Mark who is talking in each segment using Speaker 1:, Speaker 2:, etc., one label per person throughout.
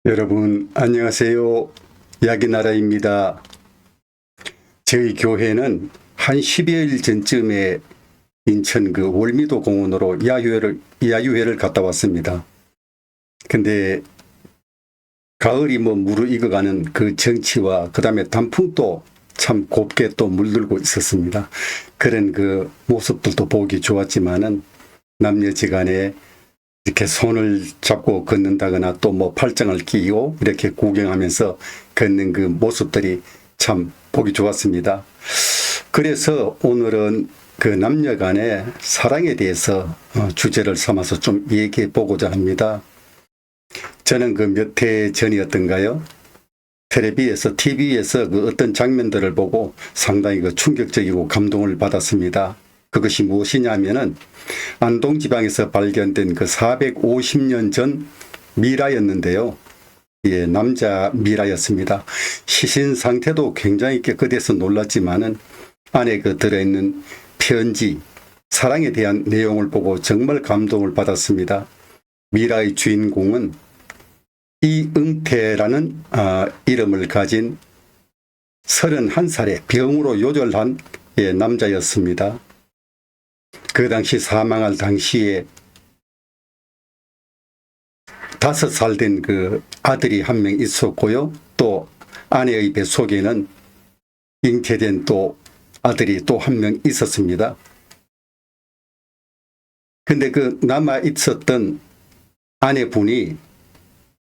Speaker 1: 여러분 안녕하세요. 야기나라입니다. 저희 교회는 한 10여일 전쯤에 인천 그 월미도 공원으로 야유회를 갔다 왔습니다. 근데 가을이 무르익어가는 그 정치와 그 다음에 단풍도 참 곱게 또 물들고 있었습니다. 그런 그 모습들도 보기 좋았지만은 남녀지간에 이렇게 손을 잡고 걷는다거나 또 팔짱을 끼고 이렇게 구경하면서 걷는 그 모습들이 참 보기 좋았습니다. 그래서 오늘은 그 남녀 간의 사랑에 대해서 주제를 삼아서 좀 얘기해 보고자 합니다. 저는 그 몇 해 전이었던가요? TV에서 그 어떤 장면들을 보고 상당히 그 충격적이고 감동을 받았습니다. 그것이 무엇이냐면은 안동지방에서 발견된 그 450년 전 미라였는데요. 예, 남자 미라였습니다. 시신 상태도 굉장히 깨끗해서 놀랐지만은 안에 그 들어있는 편지, 사랑에 대한 내용을 보고 정말 감동을 받았습니다. 미라의 주인공은 이응태라는 이름을 가진 31살의 병으로 요절한 남자였습니다. 그 당시 사망할 당시에 5살 된 그 아들이 한 명 있었고요. 또 아내의 뱃속에는 잉태된 또 아들이 또 한 명 있었습니다. 근데 그 남아 있었던 아내분이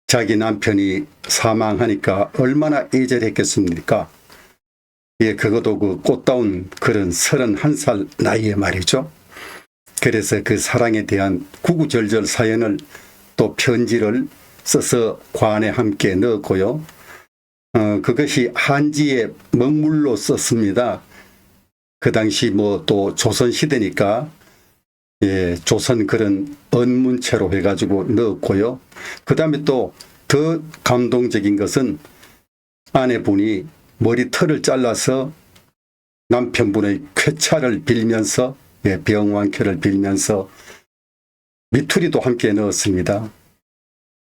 Speaker 1: 자기 남편이 사망하니까 얼마나 애절했겠습니까? 예, 그것도 그 꽃다운 그런 31살 나이에 말이죠. 그래서 그 사랑에 대한 구구절절 사연을 또 편지를 써서 관에 함께 넣었고요. 그것이 한지의 먹물로 썼습니다. 그 당시 또 조선시대니까 예, 조선 그런 언문체로 해가지고 넣었고요. 그 다음에 또 더 감동적인 것은 아내분이 머리털을 잘라서 남편분의 쾌차를 빌면서 병완쾌를 빌면서 미투리도 함께 넣었습니다.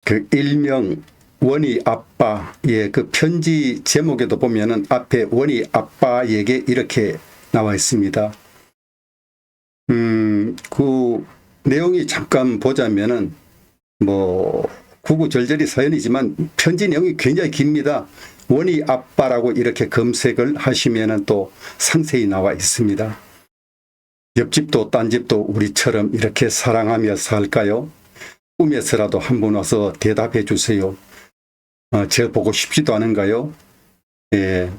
Speaker 1: 그 일명 원희 아빠의 그 편지 제목에도 보면은 앞에 원희 아빠에게 이렇게 나와 있습니다. 그 내용이 잠깐 보자면은 구구절절이 사연이지만 편지 내용이 굉장히 깁니다. 원희 아빠라고 이렇게 검색을 하시면은 또 상세히 나와 있습니다. 옆집도 딴집도 우리처럼 이렇게 사랑하며 살까요? 꿈에서라도 한번 와서 대답해 주세요. 저 보고 싶지도 않은가요? 예,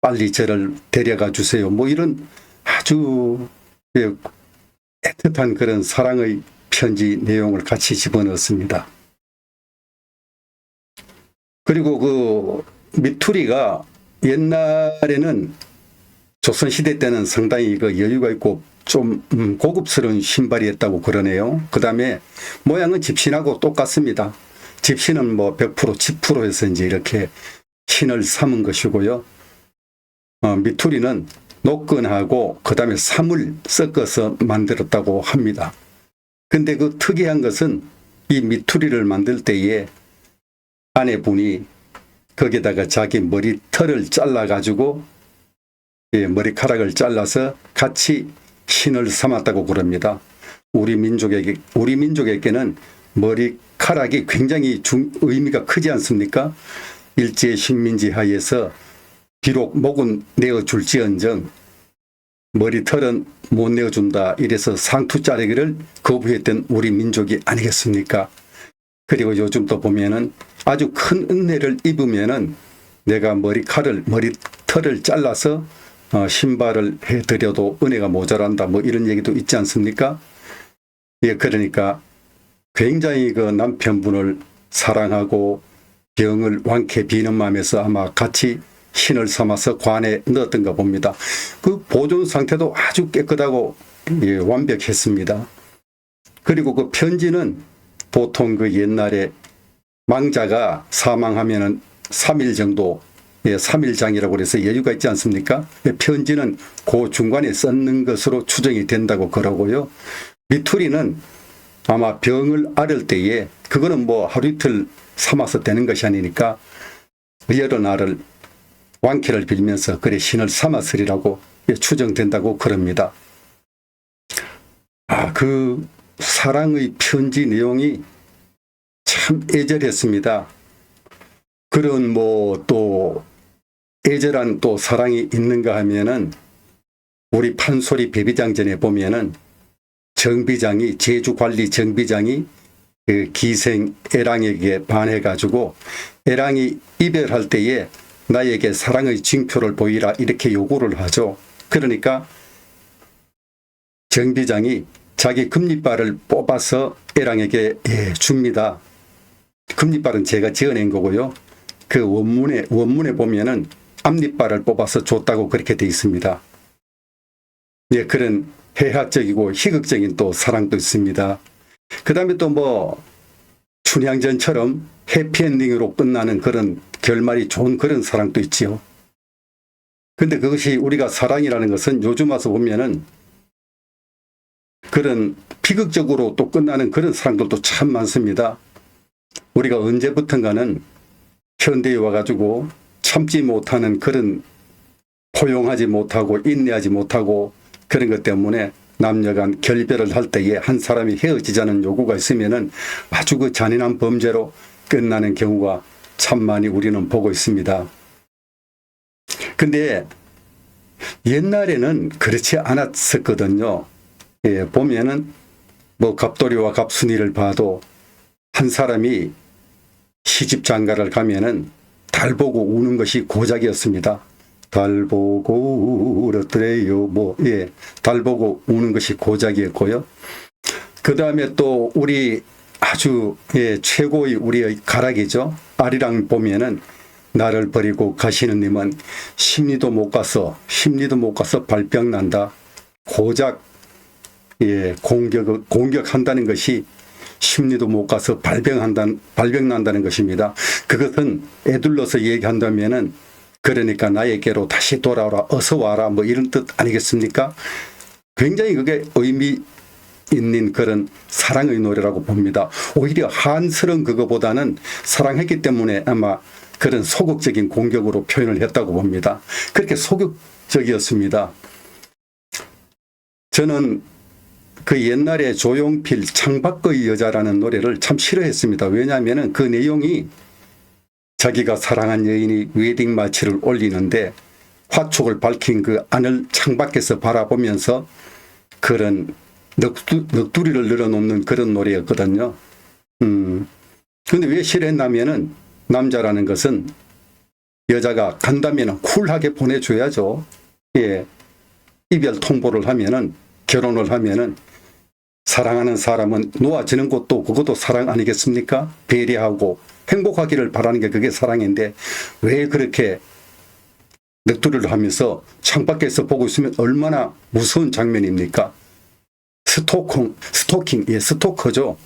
Speaker 1: 빨리 저를 데려가 주세요. 이런 아주 애틋한 그런 사랑의 편지 내용을 같이 집어넣었습니다. 그리고 그 미투리가 옛날에는 조선시대 때는 상당히 그 여유가 있고 좀 고급스러운 신발이었다고 그러네요. 그 다음에 모양은 집신하고 똑같습니다. 집신은 100% 지프로해서 이제 이렇게 신을 삼은 것이고요. 미투리는 노끈하고 그 다음에 삼을 섞어서 만들었다고 합니다. 근데 그 특이한 것은 이 미투리를 만들 때에 아내분이 거기다가 자기 머리털을 잘라가지고 머리카락을 잘라서 같이 신을 삼았다고 그럽니다. 우리 민족에게는 머리카락이 굉장히 의미가 크지 않습니까? 일제 식민지 하에서 비록 목은 내어줄지언정 머리털은 못 내어준다 이래서 상투 자르기를 거부했던 우리 민족이 아니겠습니까? 그리고 요즘도 보면은 아주 큰 은혜를 입으면은 내가 머리털을 잘라서 신발을 해드려도 은혜가 모자란다 이런 얘기도 있지 않습니까? 예, 그러니까 굉장히 그 남편분을 사랑하고 병을 완쾌 비는 마음에서 아마 같이 신을 삼아서 관에 넣었던가 봅니다. 그 보존 상태도 아주 깨끗하고 완벽했습니다. 그리고 그 편지는 보통 그 옛날에 망자가 사망하면은 3일 정도 3일장이라고 해서 여유가 있지 않습니까? 편지는 그 중간에 썼는 것으로 추정이 된다고 그러고요. 미투리는 아마 병을 앓을 때에 그거는 뭐 하루 이틀 삼아서 되는 것이 아니니까 여러 날을 왕쾌를 빌면서 그래 신을 삼았으리라고 추정된다고 그럽니다. 그 사랑의 편지 내용이 참 애절했습니다. 그런 뭐 또 애절한 또 사랑이 있는가 하면은 우리 판소리 배비장전에 보면은 정비장이 제주관리 정비장이 그 기생 애랑에게 반해가지고 애랑이 이별할 때에 나에게 사랑의 징표를 보이라 이렇게 요구를 하죠. 그러니까 정비장이 자기 금리발을 뽑아서 애랑에게 줍니다. 금리발은 제가 지어낸 거고요. 그 원문에 보면은 앞니발을 뽑아서 줬다고 그렇게 돼 있습니다. 그런 해학적이고 희극적인 또 사랑도 있습니다. 그 다음에 또 뭐 춘향전처럼 해피엔딩으로 끝나는 그런 결말이 좋은 그런 사랑도 있지요. 근데 그것이 우리가 사랑이라는 것은 요즘 와서 보면은 그런 비극적으로 또 끝나는 그런 사랑들도 참 많습니다. 우리가 언제부턴가는 현대에 와가지고 참지 못하는 그런 포용하지 못하고 인내하지 못하고 그런 것 때문에 남녀간 결별을 할 때에 한 사람이 헤어지자는 요구가 있으면은 아주 그 잔인한 범죄로 끝나는 경우가 참 많이 우리는 보고 있습니다. 근데 옛날에는 그렇지 않았었거든요. 보면은 뭐 갑돌이와 갑순이를 봐도 한 사람이 시집 장가를 가면은 달 보고 우는 것이 고작이었습니다. 달 보고 울었더래요. 달 보고 우는 것이 고작이었고요. 그 다음에 또 우리 아주 최고의 우리의 가락이죠. 아리랑 보면은 나를 버리고 가시는 님은 심리도 못 가서 발병 난다. 고작 공격한다는 것이 심리도 못 가서 발병 난다는 것입니다. 그것은 애둘러서 얘기한다면은 그러니까 나에게로 다시 돌아오라, 어서 와라, 뭐 이런 뜻 아니겠습니까? 굉장히 그게 의미 있는 그런 사랑의 노래라고 봅니다. 오히려 한스러운 그거보다는 사랑했기 때문에 아마 그런 소극적인 공격으로 표현을 했다고 봅니다. 그렇게 소극적이었습니다. 저는 그 옛날에 조용필 창밖의 여자라는 노래를 참 싫어했습니다. 왜냐하면 그 내용이 자기가 사랑한 여인이 웨딩 마치를 올리는데 화촉을 밝힌 그 안을 창밖에서 바라보면서 그런 넋두리를 늘어놓는 그런 노래였거든요. 근데 왜 싫어했냐면은 남자라는 것은 여자가 간다면은 쿨하게 보내줘야죠. 이별 통보를 하면은 결혼을 하면은 사랑하는 사람은 놓아지는 것도 그것도 사랑 아니겠습니까? 배려하고 행복하기를 바라는 게 그게 사랑인데 왜 그렇게 넋두리를 하면서 창밖에서 보고 있으면 얼마나 무서운 장면입니까? 스토킹, 스토커죠.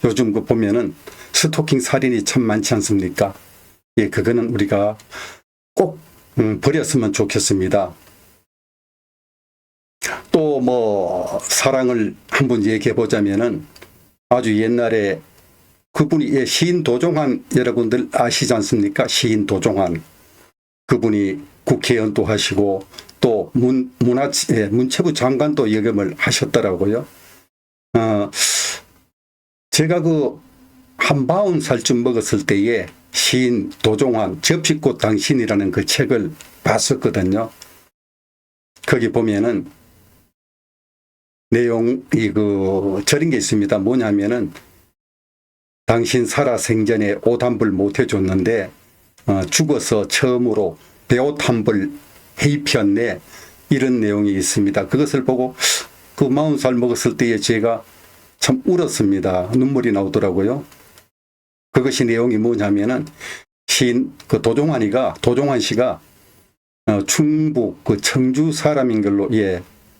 Speaker 1: 요즘 그 보면은 스토킹 살인이 참 많지 않습니까? 그거는 우리가 꼭 버렸으면 좋겠습니다. 또 뭐 사랑을 한번 얘기해 보자면은 아주 옛날에 그분이 시인 도종환 여러분들 아시지 않습니까? 시인 도종환 그분이 국회의원도 하시고 또 문체부 장관도 역임을 하셨더라고요. 제가 그 한 40살쯤 먹었을 때에 시인 도종환 접시꽃 당신이라는 그 책을 봤었거든요. 거기 보면은 내용이 저런 게 있습니다. 뭐냐면은 당신 살아 생전에 옷 한 벌 못 해줬는데 죽어서 처음으로 배옷 한 벌 해입혔네. 이런 내용이 있습니다. 그것을 보고 그 40살 먹었을 때에 제가 참 울었습니다. 눈물이 나오더라고요. 그것이 내용이 뭐냐면은 시인 그 도종환 씨가 충북 그 청주 사람인 걸로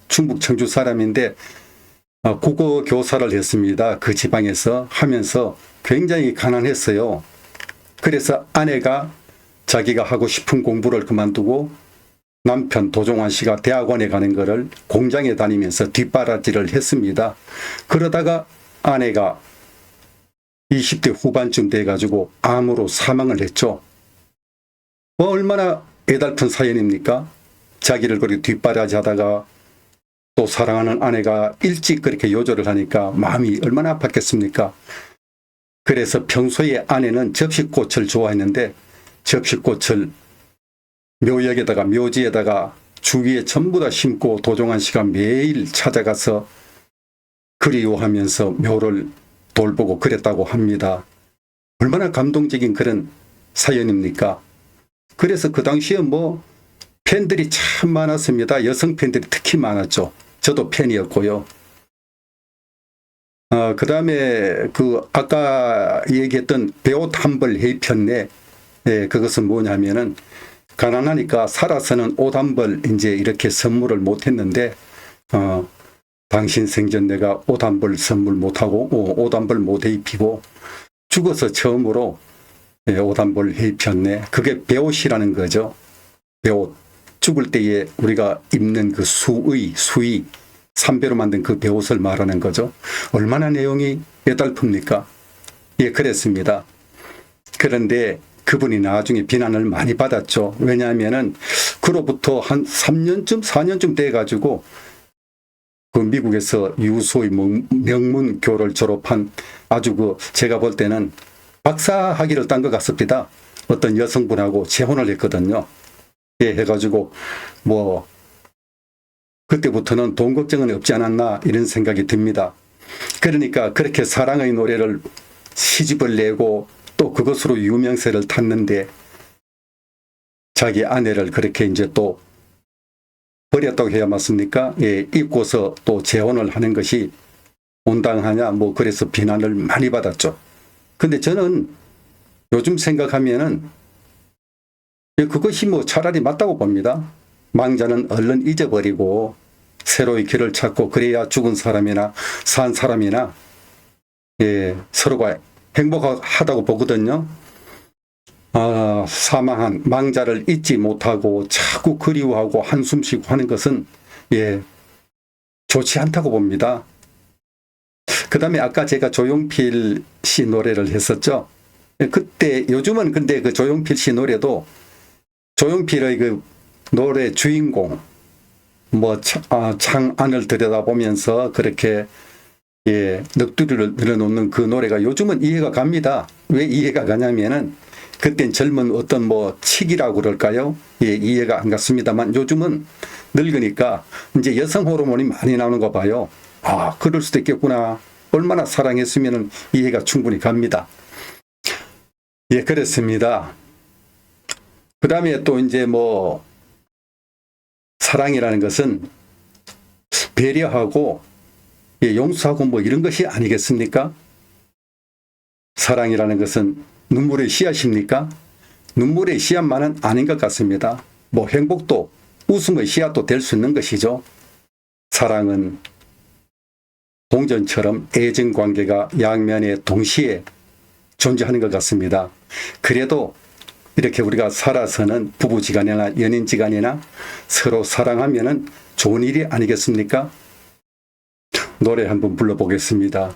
Speaker 1: 충북 청주 사람인데 국어 교사를 했습니다. 그 지방에서 하면서 굉장히 가난했어요. 그래서 아내가 자기가 하고 싶은 공부를 그만두고 남편 도종환 씨가 대학원에 가는 거를 공장에 다니면서 뒷바라지를 했습니다. 그러다가 아내가 20대 후반쯤 돼가지고 암으로 사망을 했죠. 뭐 얼마나 애달픈 사연입니까? 자기를 그렇게 뒷바라지하다가 또 사랑하는 아내가 일찍 그렇게 요절을 하니까 마음이 얼마나 아팠겠습니까? 그래서 평소에 아내는 접시꽃을 좋아했는데 접시꽃을 묘역에다가 묘지에다가 주위에 전부 다 심고 도종환 씨가 매일 찾아가서 그리워하면서 묘를 돌보고 그랬다고 합니다. 얼마나 감동적인 그런 사연입니까? 그래서 그 당시에 뭐 팬들이 참 많았습니다. 여성 팬들이 특히 많았죠. 저도 팬이었고요. 그 다음에 그 아까 얘기했던 배옷 한벌 해편네, 그것은 뭐냐면은 가난하니까 살아서는 옷 한 벌 이제 이렇게 선물을 못 했는데, 당신 생전 내가 옷 한 벌 선물 못하고, 옷 한 벌 못 입히고, 죽어서 처음으로 옷 한 벌 입혔네. 그게 배옷이라는 거죠. 배옷. 죽을 때에 우리가 입는 그 수의, 삼배로 만든 그 배옷을 말하는 거죠. 얼마나 내용이 애달픕니까? 예, 그랬습니다. 그런데 그분이 나중에 비난을 많이 받았죠. 왜냐하면은 그로부터 한 3년쯤, 4년쯤 돼가지고 그 미국에서 유소의 명문교를 졸업한 아주 제가 볼 때는 박사 학위를 딴 것 같습니다. 어떤 여성분하고 재혼을 했거든요. 예, 해가지고 뭐 그때부터는 돈 걱정은 없지 않았나 이런 생각이 듭니다. 그러니까 그렇게 사랑의 노래를 시집을 내고 또 그것으로 유명세를 탔는데 자기 아내를 그렇게 이제 또 버렸다고 해야 맞습니까? 예, 잊고서 또 재혼을 하는 것이 온당하냐 뭐 그래서 비난을 많이 받았죠. 근데 저는 요즘 생각하면은 그것이 뭐 차라리 맞다고 봅니다. 망자는 얼른 잊어버리고 새로의 길을 찾고 그래야 죽은 사람이나 산 사람이나 서로가 행복하다고 보거든요. 사망한 망자를 잊지 못하고 자꾸 그리워하고 한숨 쉬고 하는 것은 좋지 않다고 봅니다. 그 다음에 아까 제가 조용필 씨 노래를 했었죠. 그때 요즘은 근데 그 조용필 씨 노래도 조용필의 그 노래 주인공 뭐 창 안을 들여다보면서 그렇게 넋두리를 늘어놓는 그 노래가 요즘은 이해가 갑니다. 왜 이해가 가냐면은 그땐 젊은 어떤 뭐 치기라고 그럴까요? 이해가 안 갔습니다만 요즘은 늙으니까 이제 여성 호르몬이 많이 나오는 거 봐요. 그럴 수도 있겠구나. 얼마나 사랑했으면 이해가 충분히 갑니다. 예, 그렇습니다. 그 다음에 또 이제 뭐 사랑이라는 것은 배려하고 용서하고 뭐 이런 것이 아니겠습니까? 사랑이라는 것은 눈물의 씨앗입니까? 눈물의 씨앗만은 아닌 것 같습니다. 뭐 행복도 웃음의 씨앗도 될 수 있는 것이죠. 사랑은 동전처럼 애증관계가 양면에 동시에 존재하는 것 같습니다. 그래도 이렇게 우리가 살아서는 부부지간이나 연인지간이나 서로 사랑하면은 좋은 일이 아니겠습니까? 노래 한번 불러보겠습니다.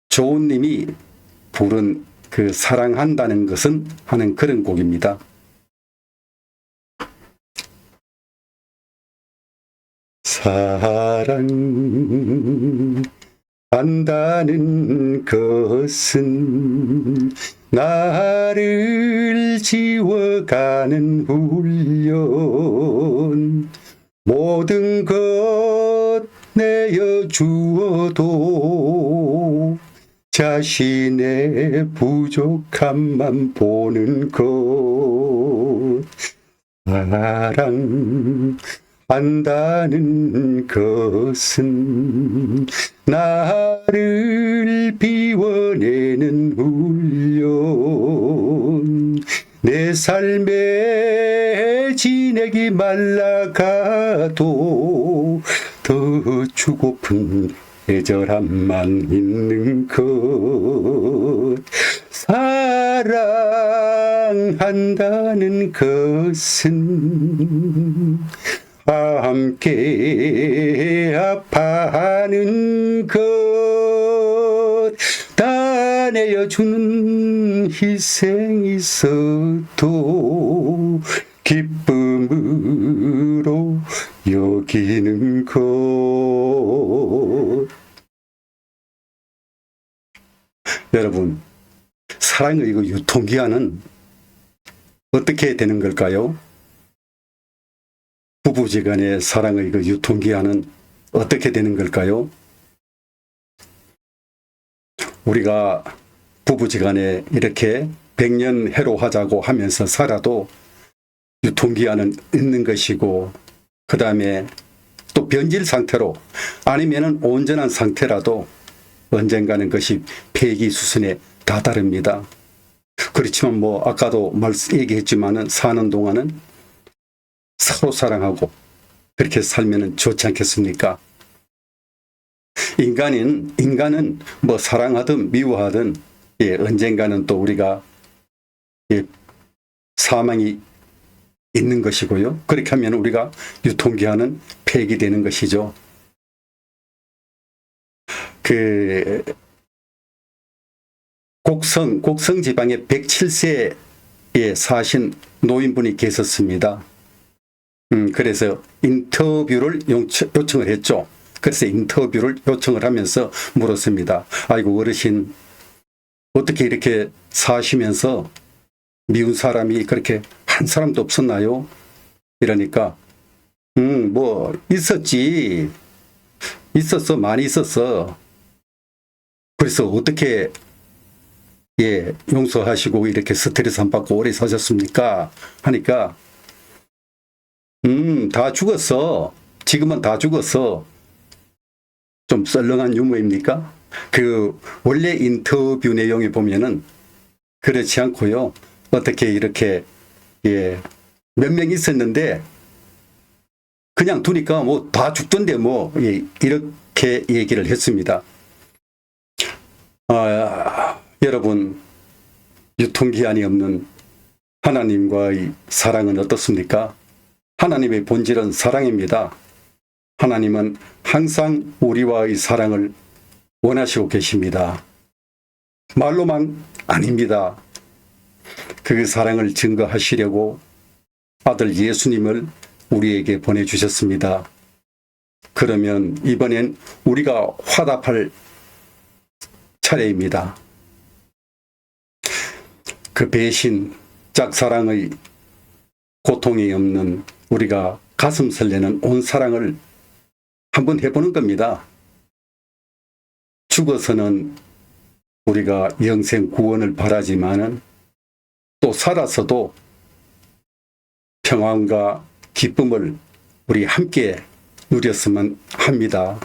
Speaker 1: 조은님이 부른 그 사랑한다는 것은 하는 그런 곡입니다. 사랑한다는 것은 나를 지워가는 훈련 모든 것 내어주어도 자신의 부족함만 보는 것 사랑한다는 것은 나를 비워내는 훈련 내 삶에 진액이 말라가도 더 주고픈 애절함만 있는 것 사랑한다는 것은 함께 아파하는 것 내어주는 희생이 있어도 기쁨으로 여기는 것. 여러분, 사랑의 그 유통기한은 어떻게 되는 걸까요? 부부지간의 사랑의 그 유통기한은 어떻게 되는 걸까요? 우리가 부부지간에 이렇게 백년해로하자고 하면서 살아도 유통기한은 있는 것이고, 그 다음에 또 변질 상태로 아니면은 온전한 상태라도 언젠가는 것이 폐기 수순에 다다릅니다. 그렇지만 뭐 아까도 얘기했지만은 사는 동안은 서로 사랑하고 그렇게 살면은 좋지 않겠습니까? 인간은 뭐 사랑하든 미워하든 언젠가는 또 우리가 사망이 있는 것이고요. 그렇게 하면 우리가 유통기한은 폐기되는 것이죠. 곡성 지방에 107세에 사신 노인분이 계셨습니다. 그래서 인터뷰를 요청을 했죠. 그래서 인터뷰를 요청을 하면서 물었습니다. 아이고, 어르신, 어떻게 이렇게 사시면서 미운 사람이 그렇게 한 사람도 없었나요? 이러니까, 뭐, 있었지. 있었어. 많이 있었어. 그래서 어떻게, 용서하시고 이렇게 스트레스 안 받고 오래 사셨습니까? 하니까, 다 죽었어. 지금은 다 죽었어. 좀 썰렁한 유머입니까? 원래 인터뷰 내용에 보면은 그렇지 않고요. 어떻게 이렇게, 몇 명 있었는데, 그냥 두니까 뭐 다 죽던데 뭐, 이렇게 얘기를 했습니다. 여러분, 유통기한이 없는 하나님과의 사랑은 어떻습니까? 하나님의 본질은 사랑입니다. 하나님은 항상 우리와의 사랑을 원하시고 계십니다. 말로만 아닙니다. 그 사랑을 증거하시려고 아들 예수님을 우리에게 보내주셨습니다. 그러면 이번엔 우리가 화답할 차례입니다. 그 배신, 짝사랑의 고통이 없는 우리가 가슴 설레는 온 사랑을 한번 해보는 겁니다. 죽어서는 우리가 영생 구원을 바라지만은 또 살아서도 평안과 기쁨을 우리 함께 누렸으면 합니다.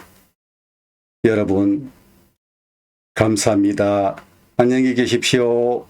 Speaker 1: 여러분, 감사합니다. 안녕히 계십시오.